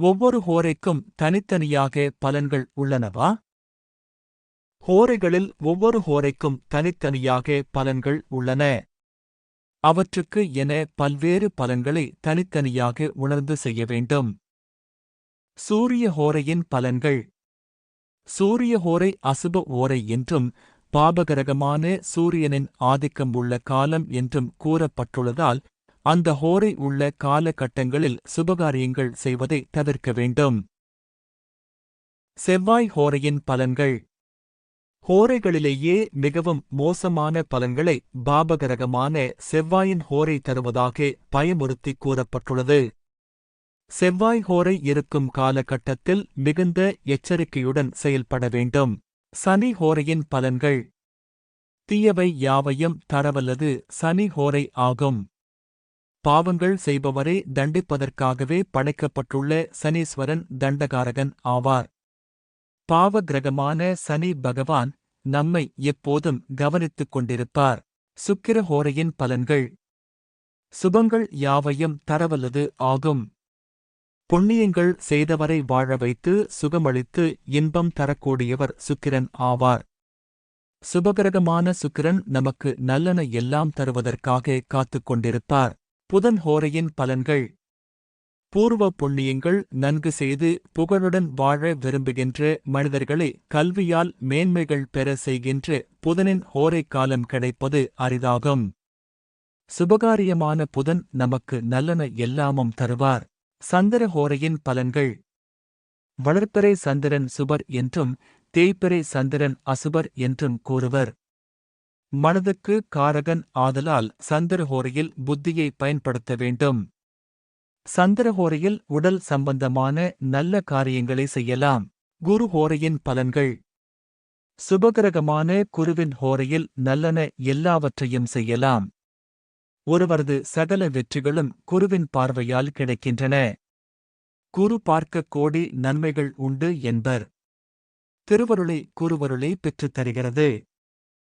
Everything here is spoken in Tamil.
ஒவ்வொரு ஹோரைக்கும் தனித்தனியாக பலன்கள் உள்ளனவா? ஹோரைகளில் ஒவ்வொரு ஹோரைக்கும் தனித்தனியாக பலன்கள் உள்ளன. அவற்றுக்கு என பல்வேறு பலன்களை தனித்தனியாக உணர்ந்து செய்ய வேண்டும். சூரிய ஹோரையின் பலன்கள். சூரிய ஹோரை அசுப ஓரை என்றும் பாபகரகமான சூரியனின் ஆதிக்கம் உள்ள காலம் என்றும் கூறப்பட்டுள்ளதால் அந்த ஹோரை உள்ள காலகட்டங்களில் சுபகாரியங்கள் செய்வதை தவிர்க்க வேண்டும். செவ்வாய் ஹோரையின் பலன்கள். ஹோரைகளிலேயே மிகவும் மோசமான பலன்களை பாபகரகமான செவ்வாயின் ஹோரை தருவதாக பயமுறுத்தி கூறப்பட்டுள்ளது. செவ்வாய் ஹோரை இருக்கும் காலகட்டத்தில் மிகுந்த எச்சரிக்கையுடன் செயல்பட வேண்டும். சனி ஹோரையின் பலன்கள். தீயவை யாவையும் தரவல்லது சனி ஹோரை ஆகும். பாவங்கள் செய்பவரை தண்டிப்பதற்காகவே படைக்கப்பட்டுள்ள சனீஸ்வரன் தண்டகாரகன் ஆவார். பாவ கிரகமான சனி பகவான் நம்மை எப்போதும் கவனித்துக் கொண்டிருப்பார். சுக்கிர ஹோரையின் பலன்கள். சுபங்கள் யாவையும் தரவல்லது ஆகும். புண்ணியங்கள் செய்தவரை வாழ வைத்து சுகமளித்து இன்பம் தரக்கூடியவர் சுக்கிரன் ஆவார். சுபகிரகமான சுக்கிரன் நமக்கு நல்லன எல்லாம் தருவதற்காக காத்துக் கொண்டிருப்பார். புதன் ஹோரையின் பலன்கள். பூர்வ புண்ணியங்கள் நன்கு செய்து புகழுடன் வாழ விரும்புகின்ற மனிதர்களை கல்வியால் மேன்மைகள் பெற செய்கின்ற புதனின் ஹோரை காலம் கிடைப்பது அரிதாகும். சுபகாரியமான புதன் நமக்கு நல்லன எல்லாமும் தருவார். சந்திர ஹோரையின் பலன்கள். வளர்ப்பிறை சந்திரன் சுபர் என்றும் தேய்பிறை சந்திரன் அசுபர் என்றும் கூறுவர். மனதுக்கு காரகன் ஆதலால் சந்திரஹோரையில் புத்தியை பயன்படுத்த வேண்டும். சந்திரஹோரையில் உடல் சம்பந்தமான நல்ல காரியங்களை செய்யலாம். குரு ஹோரையின் பலன்கள். சுபகிரகமான குருவின் ஹோரையில் நல்லன எல்லாவற்றையும் செய்யலாம். ஒருவரது சகல வெற்றிகளும் குருவின் பார்வையால் கிடைக்கின்றன. குரு பார்க்க கோடி நன்மைகள் உண்டு என்பர். திருவருளை குருவருளை பெற்றுத் தருகிறது.